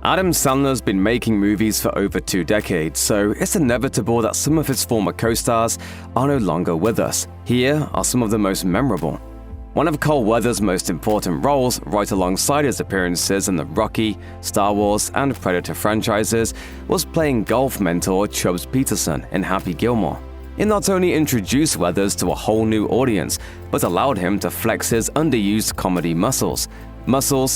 Adam Sandler's been making movies for over 2 decades, so it's inevitable that some of his former co-stars are no longer with us. Here are some of the most memorable. One of Carl Weathers' most important roles, right alongside his appearances in the Rocky, Star Wars, and Predator franchises, was playing golf mentor Chubbs Peterson in Happy Gilmore. It not only introduced Weathers to a whole new audience, but allowed him to flex his underused comedy muscles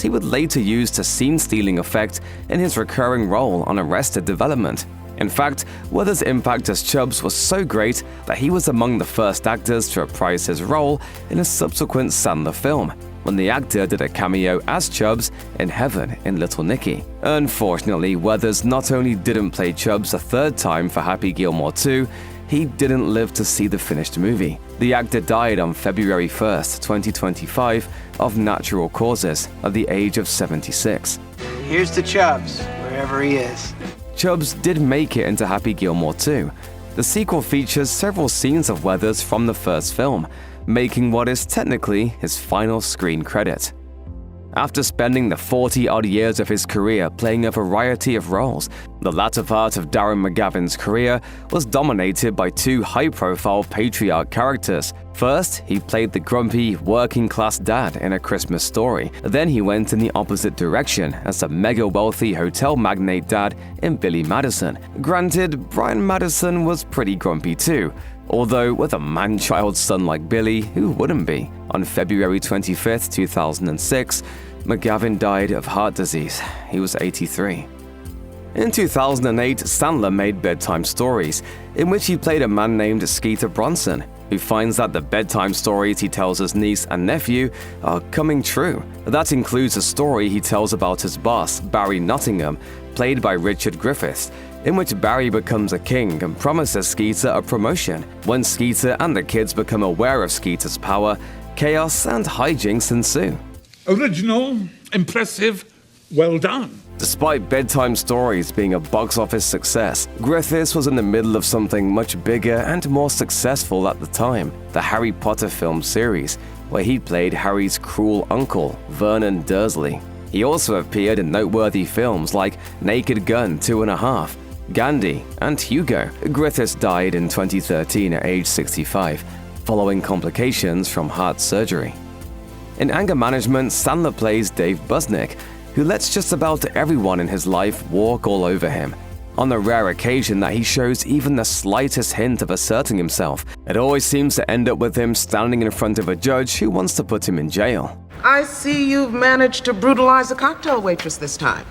he would later use to scene-stealing effect in his recurring role on Arrested Development. In fact, Weathers' impact as Chubbs was so great that he was among the first actors to reprise his role in a subsequent Sandler film, when the actor did a cameo as Chubbs in Heaven in Little Nicky. Unfortunately, Weathers not only didn't play Chubbs a third time for Happy Gilmore 2, he didn't live to see the finished movie. The actor died on February 1st, 2025, of natural causes at the age of 76. Here's to Chubbs, wherever he is. Chubbs did make it into Happy Gilmore 2. The sequel features several scenes of Weathers from the first film, making what is technically his final screen credit. After spending the 40-odd years of his career playing a variety of roles, the latter part of Darren McGavin's career was dominated by 2 high-profile patriarch characters. First, he played the grumpy, working-class dad in A Christmas Story. Then he went in the opposite direction as a mega-wealthy hotel magnate dad in Billy Madison. Granted, Brian Madison was pretty grumpy too, although with a man-child son like Billy, who wouldn't be? On February 25, 2006, McGavin died of heart disease. He was 83. In 2008, Sandler made Bedtime Stories, in which he played a man named Skeeter Bronson, who finds that the bedtime stories he tells his niece and nephew are coming true. That includes a story he tells about his boss, Barry Nottingham, played by Richard Griffiths, in which Barry becomes a king and promises Skeeter a promotion. When Skeeter and the kids become aware of Skeeter's power, chaos and hijinks ensue. Original, impressive, well done. Despite Bedtime Stories being a box office success, Griffiths was in the middle of something much bigger and more successful at the time, the Harry Potter film series, where he played Harry's cruel uncle, Vernon Dursley. He also appeared in noteworthy films like Naked Gun 2.5, Gandhi, and Hugo. Griffiths died in 2013 at age 65, following complications from heart surgery. In Anger Management, Sandler plays Dave Busnick, who lets just about everyone in his life walk all over him. On the rare occasion that he shows even the slightest hint of asserting himself, it always seems to end up with him standing in front of a judge who wants to put him in jail. I see you've managed to brutalize a cocktail waitress this time.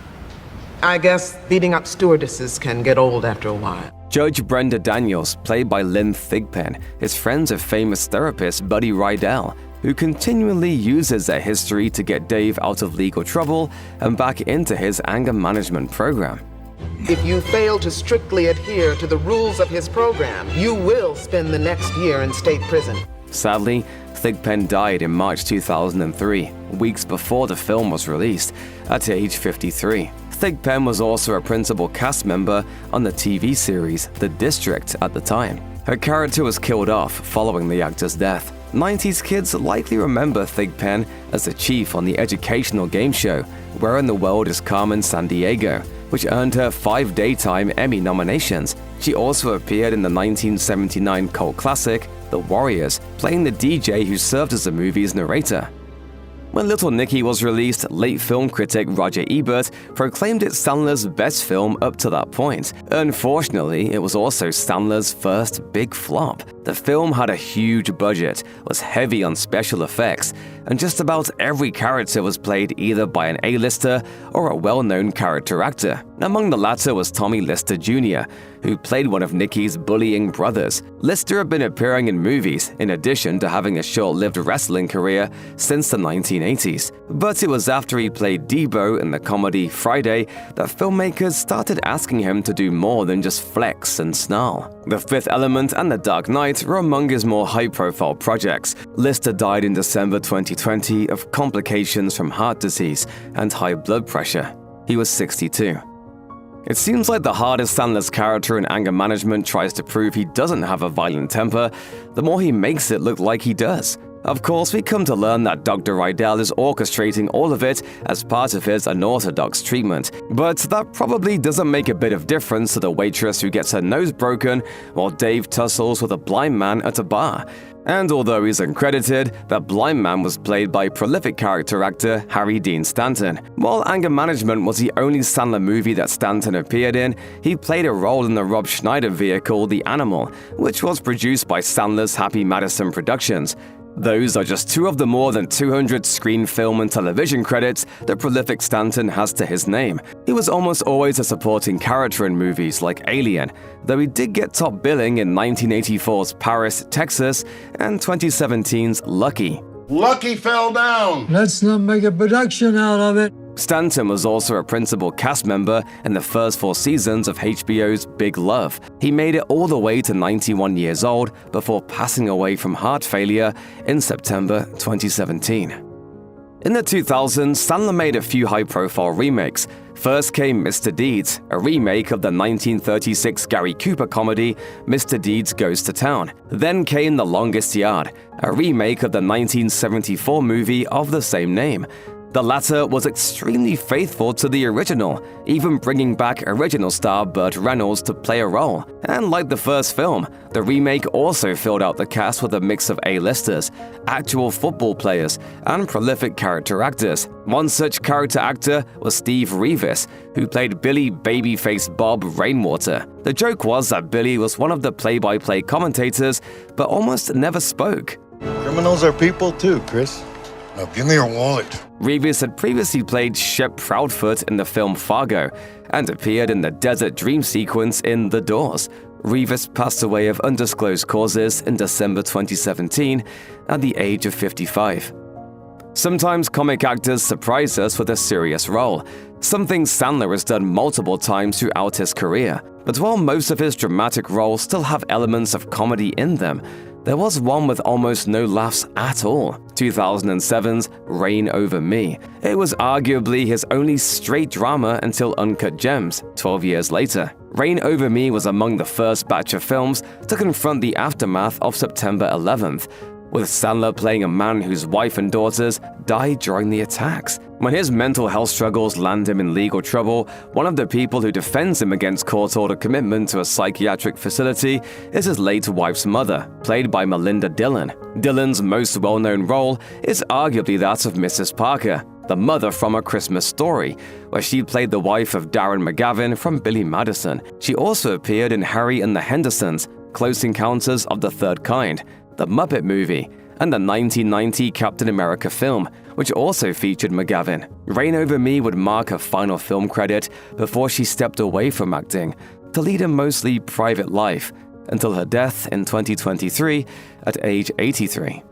I guess beating up stewardesses can get old after a while. Judge Brenda Daniels, played by Lynne Thigpen, is friends of famous therapist Buddy Rydell, who continually uses their history to get Dave out of legal trouble and back into his anger management program. If you fail to strictly adhere to the rules of his program, you will spend the next year in state prison. Sadly, Thigpen died in March 2003, weeks before the film was released, at age 53. Thigpen was also a principal cast member on the TV series The District at the time. Her character was killed off following the actor's death. 90s kids likely remember Thigpen as the chief on the educational game show Where in the World is Carmen Sandiego, which earned her 5 daytime Emmy nominations. She also appeared in the 1979 cult classic The Warriors, playing the DJ who served as the movie's narrator. When Little Nicky was released, late film critic Roger Ebert proclaimed it Sandler's best film up to that point. Unfortunately, it was also Sandler's first big flop. The film had a huge budget, was heavy on special effects, and just about every character was played either by an A-lister or a well-known character actor. Among the latter was Tommy Lister Jr., who played one of Nicky's bullying brothers. Lister had been appearing in movies, in addition to having a short-lived wrestling career since the 1980s. But it was after he played Debo in the comedy Friday that filmmakers started asking him to do more than just flex and snarl. The Fifth Element and The Dark Knight were among his more high-profile projects. Lister died in December 2020 of complications from heart disease and high blood pressure. He was 62. It seems like the harder Sandler's character in Anger Management tries to prove he doesn't have a violent temper, the more he makes it look like he does. Of course, we come to learn that Dr. Rydell is orchestrating all of it as part of his unorthodox treatment, but that probably doesn't make a bit of difference to the waitress who gets her nose broken while Dave tussles with a blind man at a bar. And although he's uncredited, that blind man was played by prolific character actor Harry Dean Stanton. While Anger Management was the only Sandler movie that Stanton appeared in, he played a role in the Rob Schneider vehicle The Animal, which was produced by Sandler's Happy Madison Productions. Those are just two of the more than 200 screen, film, and television credits that prolific Stanton has to his name. He was almost always a supporting character in movies like Alien, though he did get top billing in 1984's Paris, Texas, and 2017's Lucky. Lucky fell down! Let's not make a production out of it. Stanton was also a principal cast member in the first 4 seasons of HBO's Big Love. He made it all the way to 91 years old before passing away from heart failure in September 2017. In the 2000s, Sandler made a few high-profile remakes. First came Mr. Deeds, a remake of the 1936 Gary Cooper comedy Mr. Deeds Goes to Town. Then came The Longest Yard, a remake of the 1974 movie of the same name. The latter was extremely faithful to the original, even bringing back original star Burt Reynolds to play a role. And like the first film, the remake also filled out the cast with a mix of A-listers, actual football players, and prolific character actors. One such character actor was Steve Reevis, who played Billy Babyface Bob Rainwater. The joke was that Billy was one of the play-by-play commentators, but almost never spoke. Criminals are people too, Chris. Now give me your wallet. Reevis had previously played Shep Proudfoot in the film Fargo and appeared in the desert dream sequence in The Doors. Reevis passed away of undisclosed causes in December 2017 at the age of 55. Sometimes comic actors surprise us with a serious role, something Sandler has done multiple times throughout his career. But while most of his dramatic roles still have elements of comedy in them, there was one with almost no laughs at all, 2007's Reign Over Me. It was arguably his only straight drama until Uncut Gems, 12 years later. Reign Over Me was among the first batch of films to confront the aftermath of September 11th, with Sandler playing a man whose wife and daughters died during the attacks. When his mental health struggles land him in legal trouble, one of the people who defends him against court-ordered commitment to a psychiatric facility is his late wife's mother, played by Melinda Dillon. Dillon's most well-known role is arguably that of Mrs. Parker, the mother from A Christmas Story, where she played the wife of Darren McGavin from Billy Madison. She also appeared in Harry and the Hendersons, Close Encounters of the Third Kind, The Muppet Movie, and the 1990 Captain America film, which also featured McGavin. Reign Over Me would mark her final film credit before she stepped away from acting to lead a mostly private life until her death in 2023 at age 83.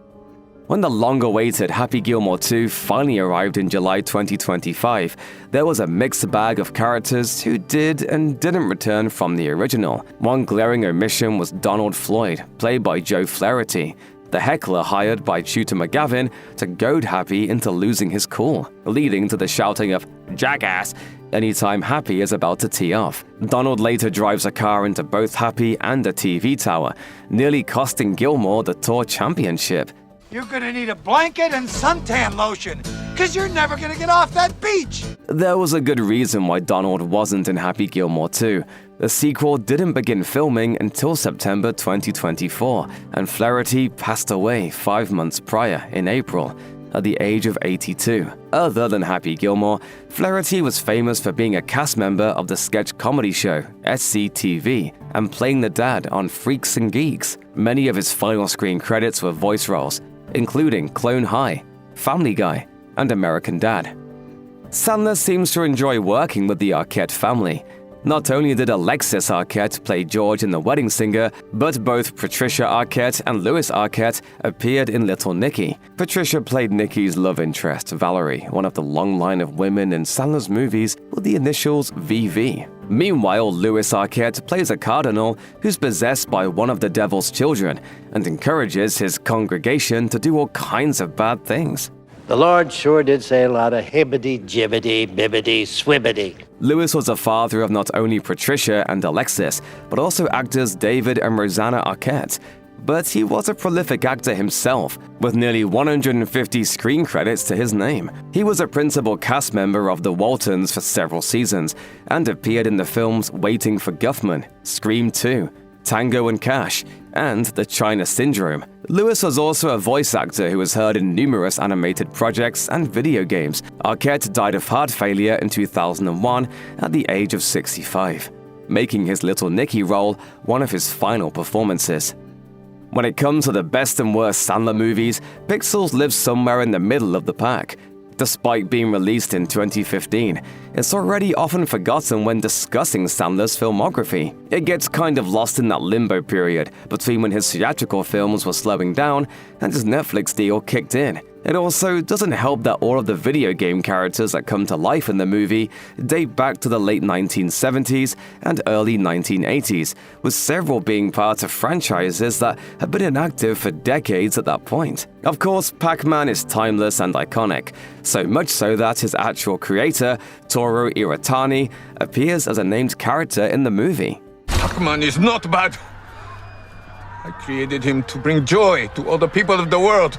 When the long-awaited Happy Gilmore 2 finally arrived in July 2025, there was a mixed bag of characters who did and didn't return from the original. One glaring omission was Donald Floyd, played by Joe Flaherty, the heckler hired by Shooter McGavin to goad Happy into losing his cool, leading to the shouting of "Jackass" anytime Happy is about to tee off. Donald later drives a car into both Happy and a TV tower, nearly costing Gilmore the tour championship. You're gonna need a blanket and suntan lotion, because you're never gonna get off that beach. There was a good reason why Donald wasn't in Happy Gilmore 2. The sequel didn't begin filming until September 2024, and Flaherty passed away 5 months prior, in April, at the age of 82. Other than Happy Gilmore, Flaherty was famous for being a cast member of the sketch comedy show SCTV and playing the dad on Freaks and Geeks. Many of his final screen credits were voice roles, including Clone High, Family Guy, and American Dad. Sandler seems to enjoy working with the Arquette family. Not only did Alexis Arquette play George in The Wedding Singer, but both Patricia Arquette and Louis Arquette appeared in Little Nicky. Patricia played Nicky's love interest, Valerie, one of the long line of women in Sandler's movies with the initials VV. Meanwhile, Louis Arquette plays a cardinal who's possessed by one of the devil's children and encourages his congregation to do all kinds of bad things. The Lord sure did say a lot of hibbity, jibbity, bibbity, swibbity. Louis was a father of not only Patricia and Alexis, but also actors David and Rosanna Arquette. but he was a prolific actor himself, with nearly 150 screen credits to his name. He was a principal cast member of The Waltons for several seasons, and appeared in the films Waiting for Guffman, Scream 2, Tango and Cash, and The China Syndrome. Lewis was also a voice actor who was heard in numerous animated projects and video games. Arquette died of heart failure in 2001 at the age of 65, making his Little Nicky role one of his final performances. When it comes to the best and worst Sandler movies, Pixels lives somewhere in the middle of the pack. Despite being released in 2015, it's already often forgotten when discussing Sandler's filmography. It gets kind of lost in that limbo period between when his theatrical films were slowing down and his Netflix deal kicked in. It also doesn't help that all of the video game characters that come to life in the movie date back to the late 1970s and early 1980s, with several being part of franchises that have been inactive for decades at that point. Of course, Pac-Man is timeless and iconic, so much so that his actual creator, Toru Iwatani, appears as a named character in the movie. Pac-Man is not bad. I created him to bring joy to all the people of the world.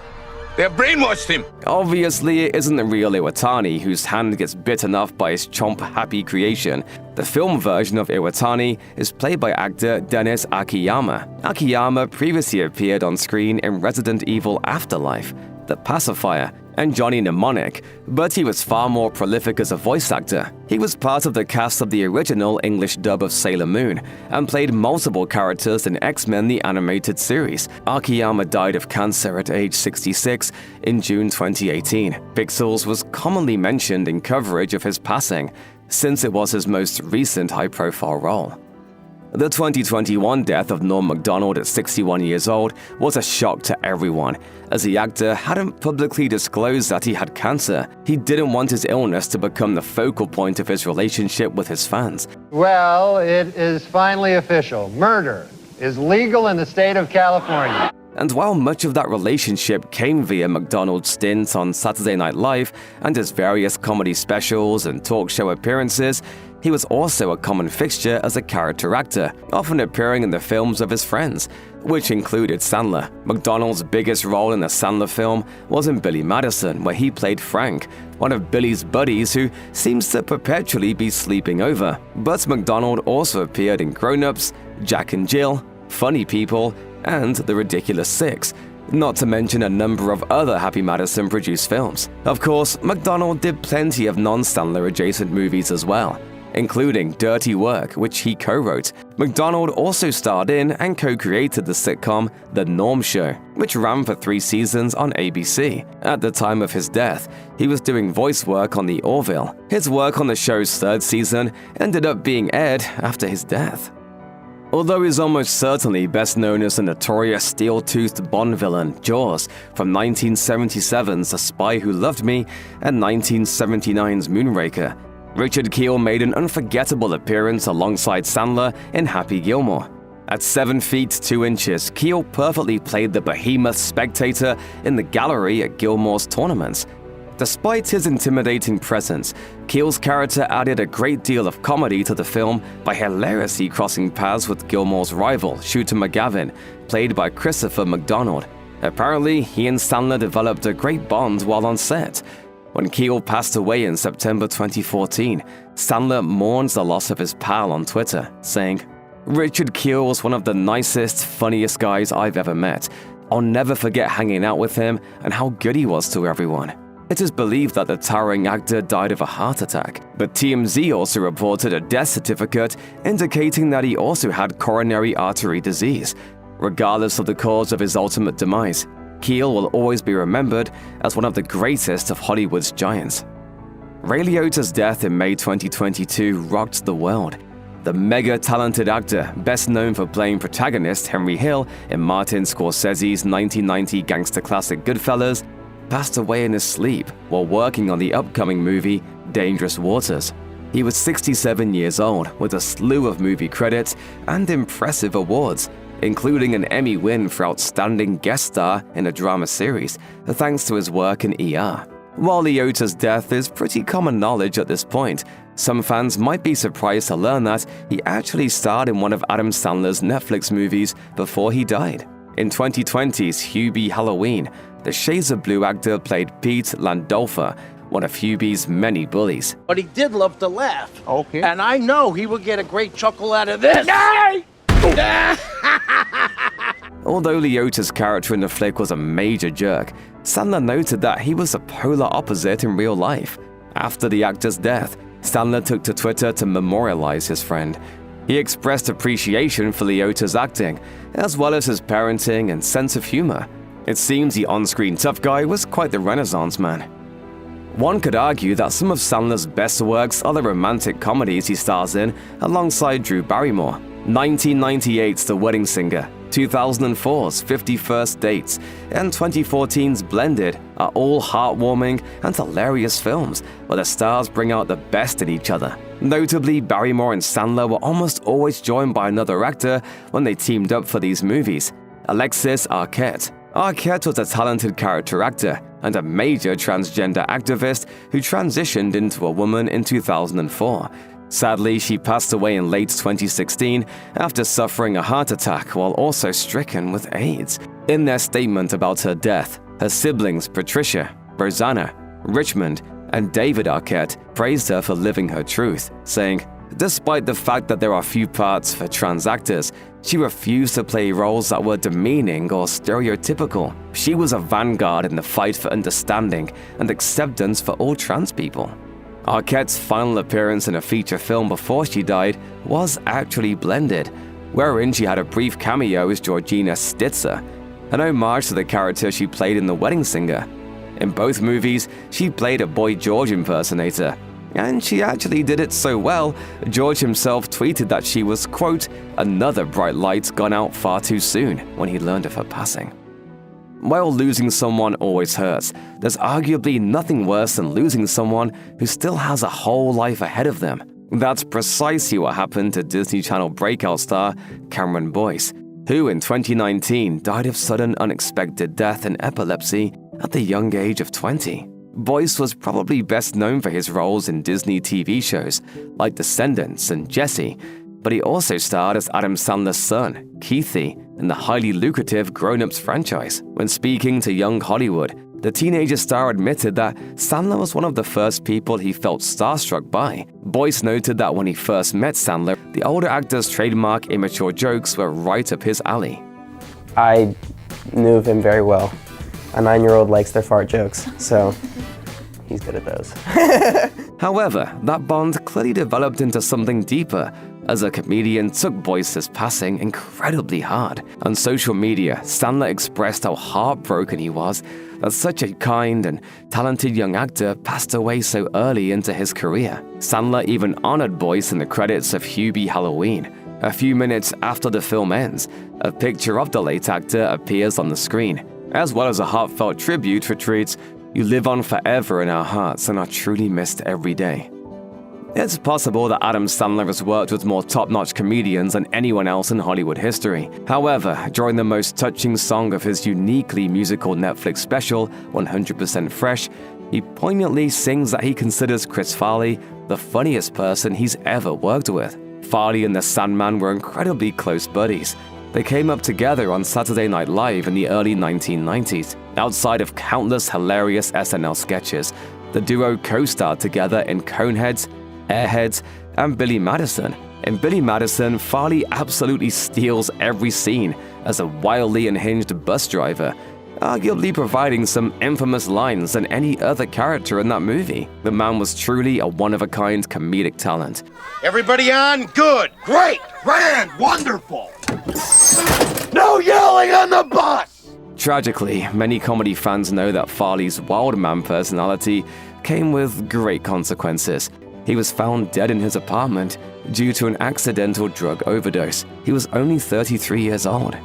They have brainwashed him! Obviously, it isn't the real Iwatani whose hand gets bitten off by his chomp-happy creation. The film version of Iwatani is played by actor Denis Akiyama. Akiyama previously appeared on screen in Resident Evil Afterlife, The Pacifier, and Johnny Mnemonic, but he was far more prolific as a voice actor. He was part of the cast of the original English dub of Sailor Moon and played multiple characters in X-Men the Animated Series. Akiyama died of cancer at age 66 in June 2018. Pixels was commonly mentioned in coverage of his passing, since it was his most recent high-profile role. The 2021 death of Norm Macdonald at 61 years old was a shock to everyone, as the actor hadn't publicly disclosed that he had cancer. He didn't want his illness to become the focal point of his relationship with his fans. Well, it is finally official. Murder is legal in the state of California. And while much of that relationship came via Macdonald's stint on Saturday Night Live and his various comedy specials and talk show appearances, he was also a common fixture as a character actor, often appearing in the films of his friends, which included Sandler. Macdonald's biggest role in a Sandler film was in Billy Madison, where he played Frank, one of Billy's buddies who seems to perpetually be sleeping over. But Macdonald also appeared in Grown Ups, Jack and Jill, Funny People, and The Ridiculous Six, not to mention a number of other Happy Madison-produced films. Of course, Macdonald did plenty of non-Sandler adjacent movies as well, including Dirty Work, which he co-wrote. Macdonald also starred in and co-created the sitcom The Norm Show, which ran for 3 seasons on ABC. At the time of his death, he was doing voice work on The Orville. His work on the show's 3rd season ended up being aired after his death. Although he's almost certainly best known as the notorious steel-toothed Bond villain Jaws from 1977's The Spy Who Loved Me and 1979's Moonraker, Richard Kiel made an unforgettable appearance alongside Sandler in Happy Gilmore. At 7 feet 2 inches, Kiel perfectly played the behemoth spectator in the gallery at Gilmore's tournaments. Despite his intimidating presence, Kiel's character added a great deal of comedy to the film by hilariously crossing paths with Gilmore's rival, Shooter McGavin, played by Christopher McDonald. Apparently, he and Sandler developed a great bond while on set. When Kiel passed away in September 2014, Sandler mourns the loss of his pal on Twitter, saying, "Richard Kiel was one of the nicest, funniest guys I've ever met. I'll never forget hanging out with him and how good he was to everyone." It is believed that the towering actor died of a heart attack, but TMZ also reported a death certificate indicating that he also had coronary artery disease. Regardless of the cause of his ultimate demise, Kiel will always be remembered as one of the greatest of Hollywood's giants. Ray Liotta's death in May 2022 rocked the world. The mega-talented actor, best known for playing protagonist Henry Hill in Martin Scorsese's 1990 gangster classic Goodfellas, passed away in his sleep while working on the upcoming movie Dangerous Waters. He was 67 years old, with a slew of movie credits and impressive awards, including an Emmy win for Outstanding Guest Star in a Drama Series, thanks to his work in ER. While Liotta's death is pretty common knowledge at this point, some fans might be surprised to learn that he actually starred in one of Adam Sandler's Netflix movies before he died. In 2020's Hubie Halloween, the Shades of Blue actor played Pete Landolfer, one of Hubie's many bullies. But he did love to laugh. Okay. And I know he would get a great chuckle out of this. Although Liotta's character in the flick was a major jerk, Sandler noted that he was a polar opposite in real life. After the actor's death, Sandler took to Twitter to memorialize his friend. He expressed appreciation for Liotta's acting, as well as his parenting and sense of humor. It seems the on-screen tough guy was quite the Renaissance man. One could argue that some of Sandler's best works are the romantic comedies he stars in alongside Drew Barrymore. 1998's The Wedding Singer, 2004's 50 First Dates, and 2014's Blended are all heartwarming and hilarious films where the stars bring out the best in each other. Notably, Barrymore and Sandler were almost always joined by another actor when they teamed up for these movies, Alexis Arquette. Arquette was a talented character actor and a major transgender activist who transitioned into a woman in 2004. Sadly, she passed away in late 2016 after suffering a heart attack while also stricken with AIDS. In their statement about her death, her siblings Patricia, Rosanna, Richmond, and David Arquette praised her for living her truth, saying, "Despite the fact that there are few parts for trans actors, she refused to play roles that were demeaning or stereotypical. She was a vanguard in the fight for understanding and acceptance for all trans people." Arquette's final appearance in a feature film before she died was actually Blended, wherein she had a brief cameo as Georgina Stitzer, an homage to the character she played in The Wedding Singer. In both movies, she played a Boy George impersonator, and she actually did it so well, George himself tweeted that she was, quote, "another bright light gone out far too soon" when he learned of her passing. While losing someone always hurts, there's arguably nothing worse than losing someone who still has a whole life ahead of them. That's precisely what happened to Disney Channel breakout star Cameron Boyce, who in 2019 died of sudden unexpected death and epilepsy at the young age of 20. Boyce was probably best known for his roles in Disney TV shows like Descendants and Jessie, but he also starred as Adam Sandler's son, Keithy, in the highly lucrative Grown Ups franchise. When speaking to Young Hollywood, the teenager star admitted that Sandler was one of the first people he felt starstruck by. Boyce noted that when he first met Sandler, the older actor's trademark immature jokes were right up his alley. I knew of him very well. A 9-year-old likes their fart jokes, so he's good at those. However, that bond clearly developed into something deeper, as a comedian took Boyce's passing incredibly hard. On social media, Sandler expressed how heartbroken he was that such a kind and talented young actor passed away so early into his career. Sandler even honored Boyce in the credits of Hubie Halloween. A few minutes after the film ends, a picture of the late actor appears on the screen, as well as a heartfelt tribute which reads, "You live on forever in our hearts and are truly missed every day." It's possible that Adam Sandler has worked with more top-notch comedians than anyone else in Hollywood history. However, during the most touching song of his uniquely musical Netflix special, 100% Fresh, he poignantly sings that he considers Chris Farley the funniest person he's ever worked with. Farley and the Sandman were incredibly close buddies. They came up together on Saturday Night Live in the early 1990s. Outside of countless hilarious SNL sketches, the duo co-starred together in Coneheads, Airheads, and Billy Madison. In Billy Madison, Farley absolutely steals every scene as a wildly unhinged bus driver, arguably providing some infamous lines than any other character in that movie. The man was truly a one-of-a-kind comedic talent. Everybody on? Good. Great! Grand! Wonderful! No yelling on the bus! Tragically, many comedy fans know that Farley's wild man personality came with great consequences. He was found dead in his apartment due to an accidental drug overdose. He was only 33 years old.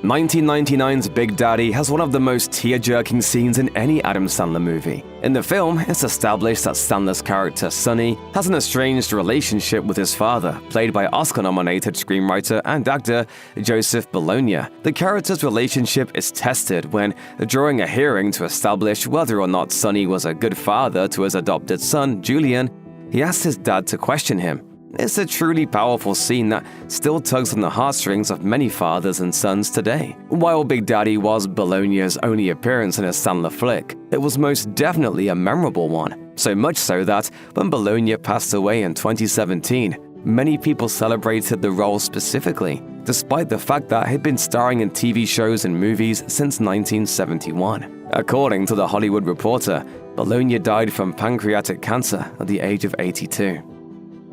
1999's Big Daddy has one of the most tear-jerking scenes in any Adam Sandler movie. In the film, it's established that Sandler's character, Sonny, has an estranged relationship with his father, played by Oscar-nominated screenwriter and actor Joseph Bologna. The character's relationship is tested when, during a hearing to establish whether or not Sonny was a good father to his adopted son, Julian, he asked his dad to question him. It's a truly powerful scene that still tugs on the heartstrings of many fathers and sons today. While Big Daddy was Bologna's only appearance in a Sandler flick, it was most definitely a memorable one. So much so that when Bologna passed away in 2017, many people celebrated the role specifically, despite the fact that he'd been starring in TV shows and movies since 1971. According to The Hollywood Reporter, Bologna died from pancreatic cancer at the age of 82.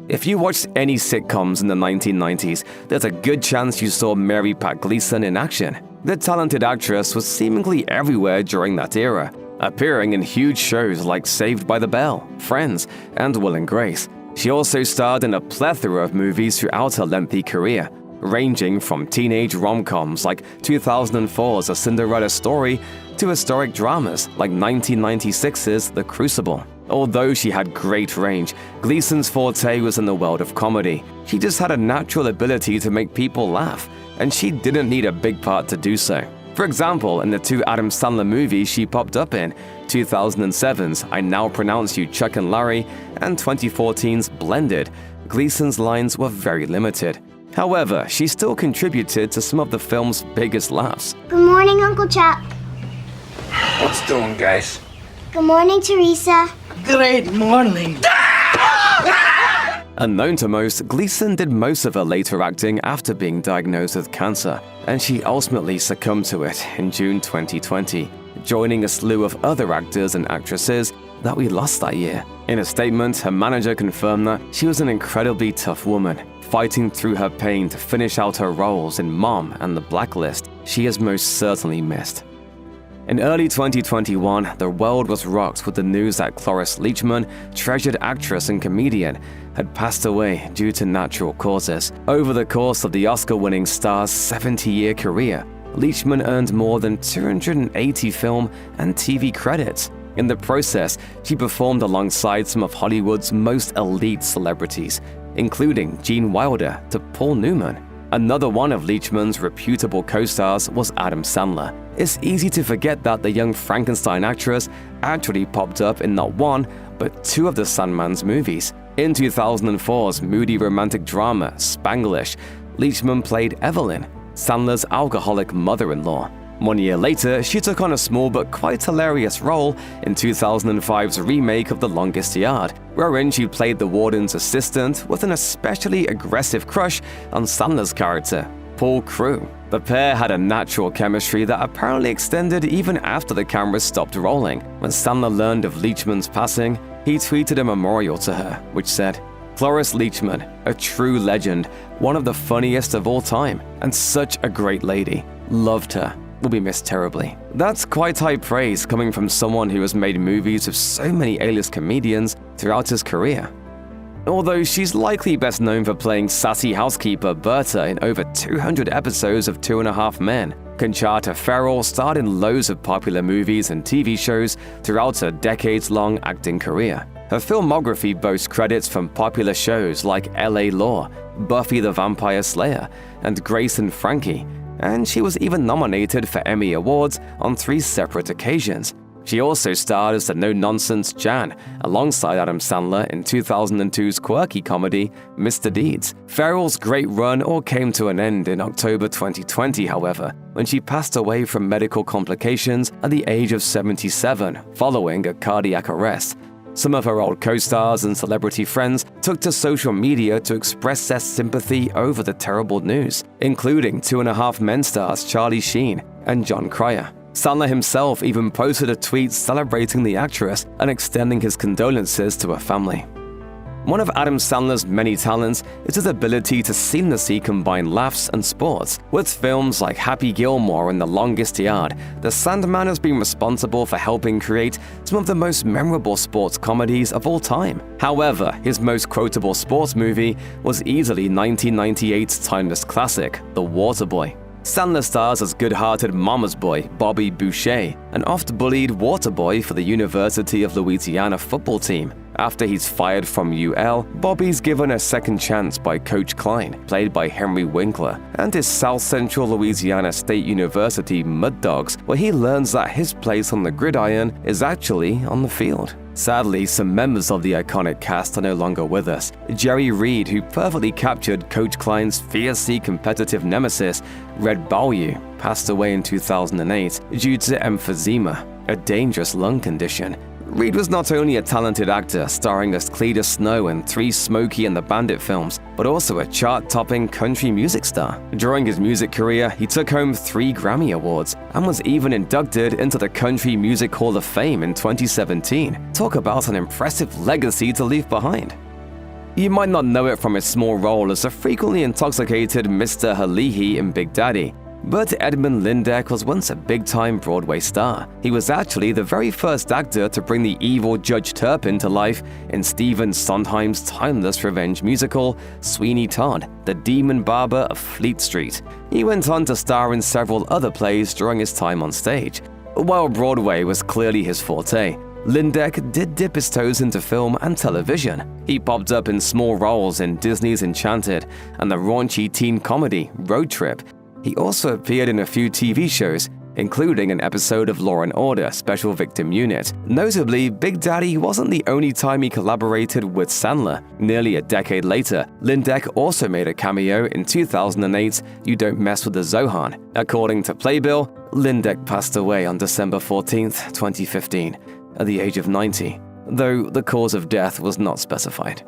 If you watched any sitcoms in the 1990s, there's a good chance you saw Mary Pat Gleason in action. The talented actress was seemingly everywhere during that era, appearing in huge shows like Saved by the Bell, Friends, and Will and Grace. She also starred in a plethora of movies throughout her lengthy career, ranging from teenage rom-coms like 2004's A Cinderella Story to historic dramas like 1996's The Crucible. Although she had great range, Gleason's forte was in the world of comedy. She just had a natural ability to make people laugh, and she didn't need a big part to do so. For example, in the 2 Adam Sandler movies she popped up in, 2007's I Now Pronounce You Chuck and Larry and 2014's Blended, Gleason's lines were very limited. However, she still contributed to some of the film's biggest laughs. Good morning, Uncle Chuck. What's doing, guys? Good morning, Teresa. Great morning. Unknown to most, Gleason did most of her later acting after being diagnosed with cancer, and she ultimately succumbed to it in June 2020, joining a slew of other actors and actresses that we lost that year. In a statement, her manager confirmed that she was an incredibly tough woman, fighting through her pain to finish out her roles in Mom and The Blacklist. She is most certainly missed. In early 2021, the world was rocked with the news that Cloris Leachman, treasured actress and comedian, had passed away due to natural causes. Over the course of the Oscar-winning star's 70-year career, Leachman earned more than 280 film and TV credits. In the process, she performed alongside some of Hollywood's most elite celebrities, including Gene Wilder to Paul Newman. Another one of Leachman's reputable co-stars was Adam Sandler. It's easy to forget that the young Frankenstein actress actually popped up in not one, but 2 of the Sandman's movies. In 2004's moody romantic drama Spanglish, Leachman played Evelyn, Sandler's alcoholic mother-in-law. 1 year later, she took on a small but quite hilarious role in 2005's remake of The Longest Yard, wherein she played the warden's assistant with an especially aggressive crush on Sandler's character, Paul Crewe. The pair had a natural chemistry that apparently extended even after the cameras stopped rolling. When Sandler learned of Leachman's passing, he tweeted a memorial to her, which said, "Cloris Leachman, a true legend, one of the funniest of all time, and such a great lady. Loved her. Will be missed terribly." That's quite high praise coming from someone who has made movies with so many A-list comedians throughout his career. Although she's likely best known for playing sassy housekeeper Berta in over 200 episodes of 2.5 Men, Conchata Ferrell starred in loads of popular movies and TV shows throughout her decades-long acting career. Her filmography boasts credits from popular shows like LA Law, Buffy the Vampire Slayer, and Grace and Frankie, and she was even nominated for Emmy Awards on 3 separate occasions. She also starred as the no-nonsense Jan alongside Adam Sandler in 2002's quirky comedy Mr. Deeds. Ferrell's great run all came to an end in October 2020, however, when she passed away from medical complications at the age of 77 following a cardiac arrest. Some of her old co-stars and celebrity friends took to social media to express their sympathy over the terrible news, including 2.5 Men stars Charlie Sheen and John Cryer. Sandler himself even posted a tweet celebrating the actress and extending his condolences to her family. One of Adam Sandler's many talents is his ability to seamlessly combine laughs and sports. With films like Happy Gilmore and The Longest Yard, the Sandman has been responsible for helping create some of the most memorable sports comedies of all time. However, his most quotable sports movie was easily 1998's timeless classic, The Waterboy. Sandler stars as good-hearted mama's boy Bobby Boucher, an oft-bullied water boy for the University of Louisiana football team. After he's fired from UL, Bobby's given a second chance by Coach Klein, played by Henry Winkler, and his South Central Louisiana State University Mud Dogs, where he learns that his place on the gridiron is actually on the field. Sadly, some members of the iconic cast are no longer with us. Jerry Reed, who perfectly captured Coach Klein's fiercely competitive nemesis, Red Ballew, passed away in 2008 due to emphysema, a dangerous lung condition. Reed was not only a talented actor starring as Cletus Snow in 3 Smokey and the Bandit films, but also a chart-topping country music star. During his music career, he took home 3 Grammy Awards and was even inducted into the Country Music Hall of Fame in 2017. Talk about an impressive legacy to leave behind. You might not know it from his small role as a frequently intoxicated Mr. Halehi in Big Daddy, but Edmund Lyndeck was once a big-time Broadway star. He was actually the very first actor to bring the evil Judge Turpin to life in Stephen Sondheim's timeless revenge musical, Sweeney Todd, the Demon Barber of Fleet Street. He went on to star in several other plays during his time on stage. While Broadway was clearly his forte, Lyndeck did dip his toes into film and television. He popped up in small roles in Disney's Enchanted and the raunchy teen comedy Road Trip. He also appeared in a few TV shows, including an episode of Law & Order Special Victim Unit. Notably, Big Daddy wasn't the only time he collaborated with Sandler. Nearly a decade later, Lyndeck also made a cameo in 2008's You Don't Mess with the Zohan. According to Playbill, Lyndeck passed away on December 14, 2015, at the age of 90, though the cause of death was not specified.